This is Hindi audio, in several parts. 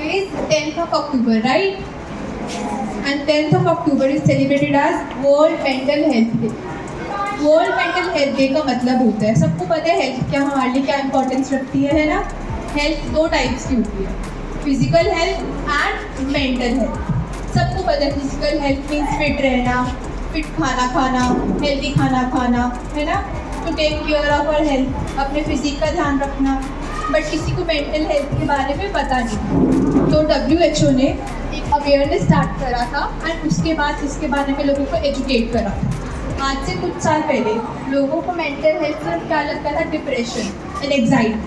Today is 10th of October, right? And 10th of October is celebrated as World Mental Health Day. World mental health day का मतलब होता है, सबको पता है हेल्थ क्या हमारे लिए क्या इंपॉर्टेंस रखती है ना। हेल्थ दो टाइप्स की होती है, physical health and mental health. सबको पता है फिजिकल हेल्थ मीन्स फिट रहना, फिट खाना खाना, हेल्दी खाना खाना, है ना, to take care of our health, अपने फिजिक का ध्यान रखना। बट किसी को मेंटल हेल्थ के बारे में पता नहीं, तो WHO ने एक अवेयरनेस स्टार्ट करा था एंड उसके बाद इसके बारे में लोगों को एजुकेट करा था। आज से कुछ साल पहले लोगों को मेंटल हेल्थ से क्या लगता था, डिप्रेशन एंड एग्जाइटी,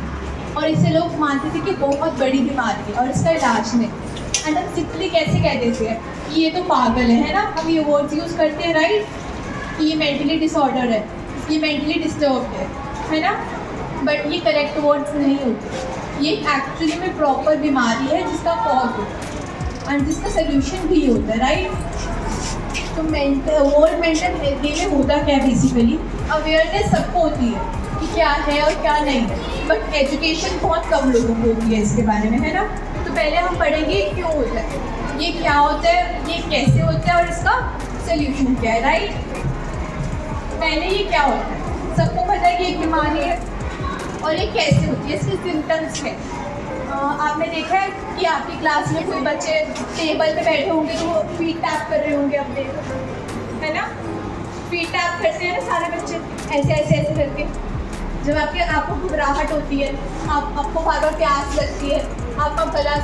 और इसे लोग मानते थे कि बहुत बड़ी बीमारी है और इसका इलाज नहीं। एंड हम सिंपली कैसे कह देते हैं कि ये तो पागल है ना, हम ये वर्ड्स यूज़ करते हैं राइट, कि ये मेंटली डिसऑर्डर है, ये मेंटली डिस्टर्ब है ना। बट ये करेक्ट वर्ड्स नहीं होते, ये एक्चुअली में प्रॉपर बीमारी है जिसका कॉज होता है एंड जिसका सोल्यूशन भी होता है राइट। तो वर्ल्ड मेंटल हेल्थ डे में होता क्या है, बेसिकली अवेयरनेस सबको होती है कि क्या है और क्या नहीं है, बट एजुकेशन बहुत कम लोगों को होती है इसके बारे में, है ना। तो पहले हम पढ़ेंगे क्यों होता है, ये क्या होता है, ये कैसे होता है और इसका सोल्यूशन क्या है राइट। पहले ये क्या होता है, सबको पता है कि एक बीमारी है और ये कैसे होती है, इसके सिम्टम्स हैं। आपने देखा है कि आपकी क्लास में कोई बच्चे टेबल पे बैठे होंगे तो वो फीट टैप कर रहे होंगे अपने, है ना, फीट टैप करते हैं ना सारे बच्चे ऐसे ऐसे ऐसे करके। जब आपको घबराहट होती है, आपको बार बार प्यास लगती है, आपका गला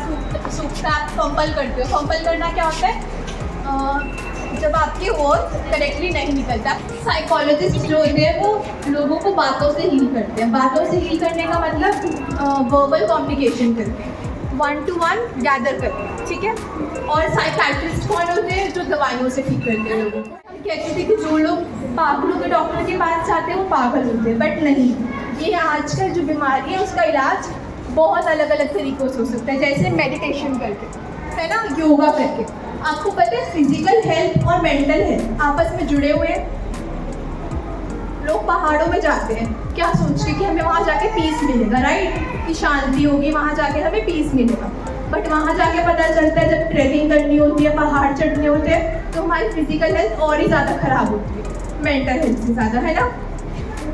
सूखता है, आप फंबल करते हो। फंबल करना क्या होता है, जब आपकी वर्ड करेक्टली नहीं निकलता। साइकोलॉजिस्ट जो होते हैं वो लोगों को बातों से हील करते हैं। बातों से हील करने का मतलब वर्बल कम्युनिकेशन करते हैं, 1 to 1 गैदर करते हैं, ठीक है। और साइकियाट्रिस्ट कौन होते हैं, जो दवाइयों से ठीक करते हैं लोगों को। हम कहते थे कि जो लोग पागलों के डॉक्टर के पास जाते हैं वो पागल होते हैं, बट नहीं, ये आजकल जो बीमारी है उसका इलाज बहुत अलग अलग तरीक़ों से हो सकता है, जैसे मेडिटेशन करके, है ना, योगा करके। आपको पता है फिजिकल हेल्थ और मेंटल हेल्थ आपस में जुड़े हुए हैं। लोग पहाड़ों में जाते हैं क्या सोच के कि हमें वहाँ जाके पीस मिलेगा राइट, कि शांति होगी, वहाँ जाके हमें पीस मिलेगा। बट वहाँ जाके पता चलता है जब ट्रेकिंग करनी होती है, पहाड़ चढ़ने होते हैं, तो हमारी फिजिकल हेल्थ और ही ज़्यादा खराब होती है मेंटल हेल्थ से ज़्यादा, है ना।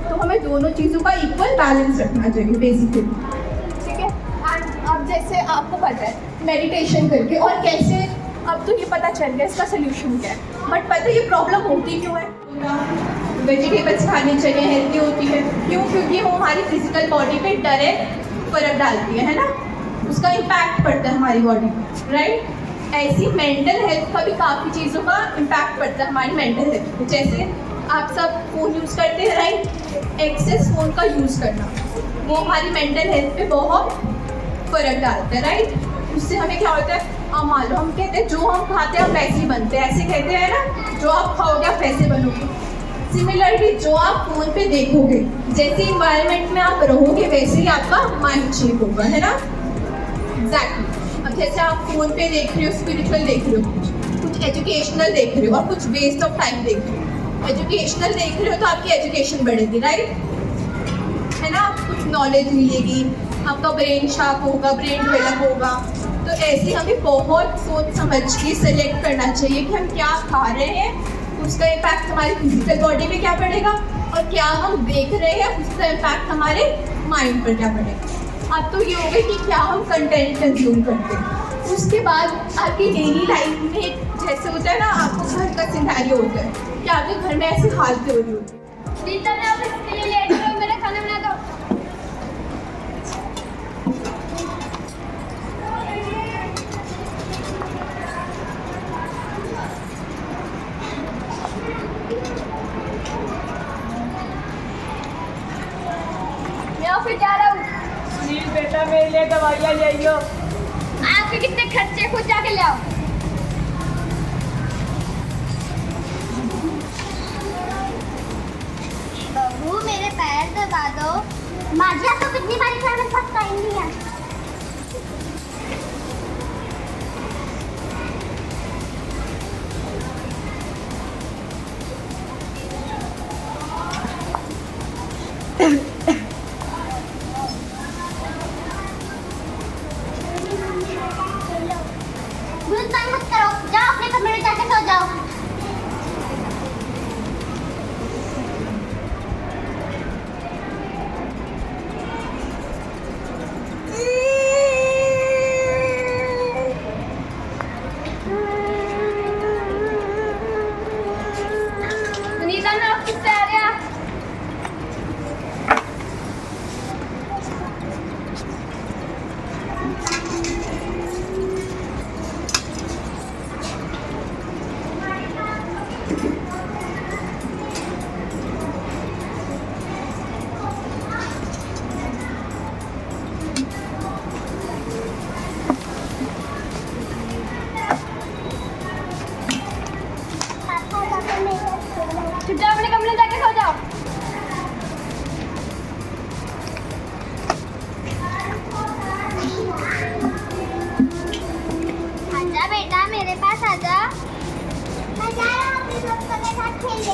तो हमें दोनों चीज़ों का इक्वल बैलेंस रखना चाहिए बेसिकली, ठीक है। एंड अब जैसे आपको पता है मेडिटेशन करके और कैसे, अब तो ये पता चल गया इसका सोल्यूशन क्या है, बट पता है ये प्रॉब्लम होती क्यों है। वेजिटेबल्स खानी चाहिए, हेल्दी होती है, क्यों, क्योंकि वो हमारी फिजिकल बॉडी पे डायरेक्ट फर्क डालती है ना, उसका इम्पैक्ट पड़ता है हमारी बॉडी पे राइट। ऐसी मेंटल हेल्थ का भी काफ़ी चीज़ों का इम्पैक्ट पड़ता है हमारी मेंटल हेल्थ पे। जैसे आप सब फ़ोन यूज़ करते हैं राइट, एक्सेस फ़ोन का यूज़ करना वो हमारी मेंटल हेल्थ पे बहुत फ़र्क डालता है राइट। उससे हमें क्या होता है, मान लो हम कहते हैं जो हम खाते हैं हम वैसे ही बनते हैं, ऐसे कहते हैं ना, जो आप खाओगे आप वैसे बनोगे। सिमिलरली जो आप फोन पे देखोगे, जैसे इन्वायरमेंट में आप रहोगे वैसे ही आपका माइंड शेप होगा, है ना, एग्जैक्टली। अब जैसे आप फोन पे देख रहे हो, स्पिरिचुअल देख रहे हो, कुछ एजुकेशनल देख रहे हो और कुछ वेस्ट ऑफ टाइम देख रहे हो। एजुकेशनल देख रहे हो तो आपकी एजुकेशन बढ़ेगी राइट, है ना, कुछ नॉलेज मिलेगी, आपका ब्रेन शार्प होगा, ब्रेन डेवलप होगा। तो ऐसे हमें बहुत सोच समझ के सेलेक्ट करना चाहिए कि हम क्या खा रहे हैं, उसका इम्पैक्ट हमारी फिजिकल बॉडी पे क्या पड़ेगा, और क्या हम देख रहे हैं उसका इम्पैक्ट हमारे माइंड पर क्या पड़ेगा। अब तो ये हो गया कि क्या हम कंटेंट कंज्यूम करते हैं। उसके बाद आपकी डेली लाइफ में जैसे होता है ना, आपको घर का सिनेरियो होता है कि आपके घर में ऐसी हालतें हो रही होती है। फिर जा रहा हूँ। सुनील बेटा मेरे लिए दवाइयाँ ले आइयो। आपके कितने खर्चे, खुद जाके ले आओ। बहू मेरे पैर दबा दो। माजिया तो कितनी बारी कर में सब टाइम नहीं है। खेल ले।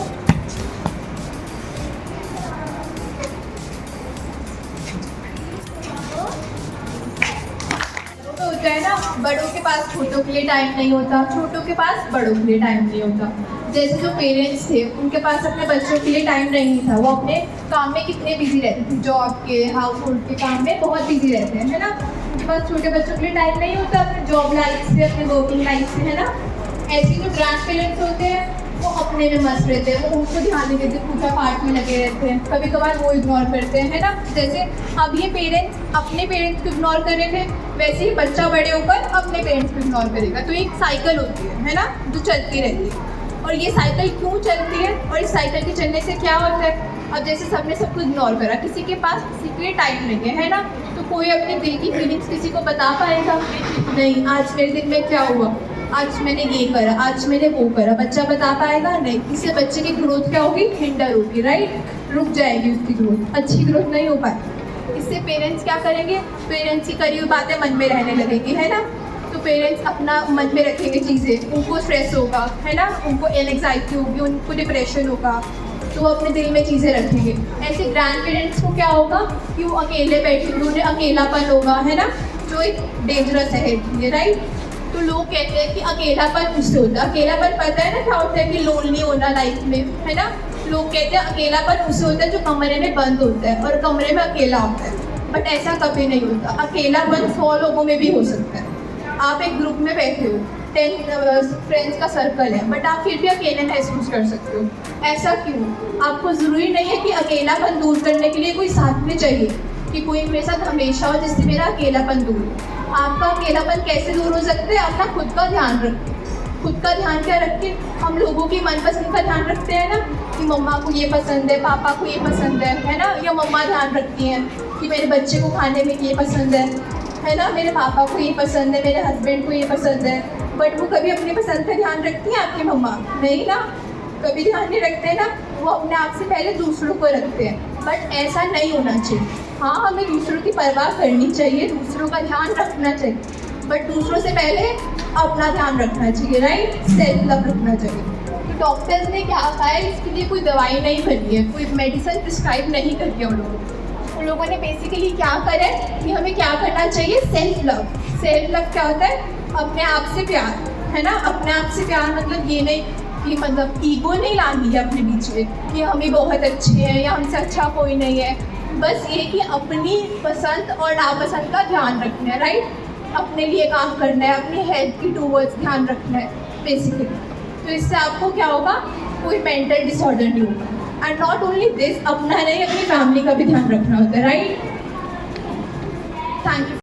तो होता है ना, बड़ों के पास छोटों के लिए टाइम नहीं होता, छोटों के पास बड़ों के लिए टाइम नहीं होता। जैसे जो पेरेंट्स थे उनके पास अपने बच्चों के लिए टाइम नहीं था, वो अपने काम में कितने बिजी रहते थे, जॉब के हाउस होल्ड के काम में बहुत बिजी रहते हैं, है ना। उनके पास छोटे बच्चों के लिए टाइम नहीं होता अपने जॉब लाइफ से, अपने वर्किंग लाइफ से, है ना। ऐसे जो ग्रैंड पेरेंट्स होते हैं वो अपने में मस्त रहते हैं, वो उनको ध्यान नहीं देते, पूजा पाठ में लगे रहते हैं, कभी कभार वो इग्नोर करते हैं, है ना। जैसे अब ये पेरेंट्स अपने पेरेंट्स को इग्नोर कर रहे थे, वैसे ही बच्चा बड़े होकर अपने पेरेंट्स को इग्नोर करेगा। तो एक साइकिल होती है ना, जो चलती रहती है। और ये साइकिल क्यों चलती है और इस साइकिल के चलने से क्या होता है? अब जैसे सबने सबको इग्नोर करा, किसी के पास किसी के लिए टाइम नहीं है ना, तो कोई अपने दिल की फीलिंग्स किसी को बता पाएगा नहीं। आज मेरे दिन में क्या हुआ, आज मैंने ये करा, आज मैंने वो करा, बच्चा बता पाएगा नहीं। इससे बच्चे की ग्रोथ क्या होगी? हिंडर होगी, राइट, रुक जाएगी उसकी ग्रोथ, अच्छी ग्रोथ नहीं हो पाएगी। इससे पेरेंट्स क्या करेंगे? पेरेंट्स की करी हुई बातें मन में रहने लगेंगी, है ना। तो पेरेंट्स अपना मन में रखेंगे चीज़ें, उनको स्ट्रेस होगा, है ना, उनको एंग्जाइटी होगी, उनको डिप्रेशन होगा, तो वो अपने दिल में चीज़ें रखेंगे। ऐसे ग्रैंड पेरेंट्स को क्या होगा कि वो अकेले बैठे, उन्हें अकेलापन होगा, है ना, जो एक डेंजरस है, राइट। तो लोग कहते हैं कि अकेलापन उससे होता है। अकेलापन पता है ना क्या होता है? कि लोनली होना लाइफ में, है ना। लोग कहते हैं अकेलापन उससे होता है जो कमरे में बंद होता है और कमरे में अकेला होता है, बट ऐसा कभी नहीं होता। अकेलापन 100 लोगों में भी हो सकता है। आप एक ग्रुप में बैठे हो, 10 फ्रेंड्स का सर्कल है, बट आप फिर भी अकेले महसूस कर सकते हो। ऐसा क्यों? आपको ज़रूरी नहीं है कि अकेलापन दूर करने के लिए कोई साथ में चाहिए, कि कोई मेरे साथ हमेशा हो जिससे मेरा अकेलापन दूर हो। आपका अकेलापन कैसे दूर हो सकता है? अपना खुद का ध्यान रखें। खुद का ध्यान क्या रखें? हम लोगों की मनपसंद का ध्यान रखते हैं ना, कि मम्मा को ये पसंद है, पापा को ये पसंद है ना। या मम्मा ध्यान रखती हैं कि मेरे बच्चे को खाने में ये पसंद है ना, मेरे पापा को ये पसंद है, मेरे हस्बैंड को ये पसंद है। बट वो कभी अपनी पसंद का ध्यान रखती हैं आपकी मम्मा? नहीं ना, कभी ध्यान नहीं रखते ना। वो अपने आप से पहले दूसरों को रखते हैं, बट ऐसा नहीं होना चाहिए। हाँ, हमें दूसरों की परवाह करनी चाहिए, दूसरों का ध्यान रखना चाहिए, बट दूसरों से पहले अपना ध्यान रखना चाहिए, राइट, सेल्फ लव रखना चाहिए। तो डॉक्टर्स ने क्या कहा है? इसके लिए कोई दवाई नहीं बनी है, कोई मेडिसिन प्रिस्क्राइब नहीं करती है उन लोगों ने बेसिकली क्या करा है कि हमें क्या करना चाहिए? Self love. सेल्फ लव क्या होता है? अपने आप से प्यार, है ना। अपने आप से प्यार मतलब ये नहीं कि मतलब ईगो नहीं लानी है अपने बीच में कि हम ही बहुत अच्छे हैं या हमसे अच्छा कोई नहीं है। बस ये कि अपनी पसंद और नापसंद का ध्यान रखना है, राइट, अपने लिए काम करना है, अपनी हेल्थ की टूवर्ड्स ध्यान रखना है बेसिकली। तो इससे आपको क्या होगा? कोई मेंटल डिसऑर्डर नहीं होगा। एंड नॉट ओनली दिस, अपना नहीं अपनी फैमिली का भी ध्यान रखना होता है, राइट। Thank you.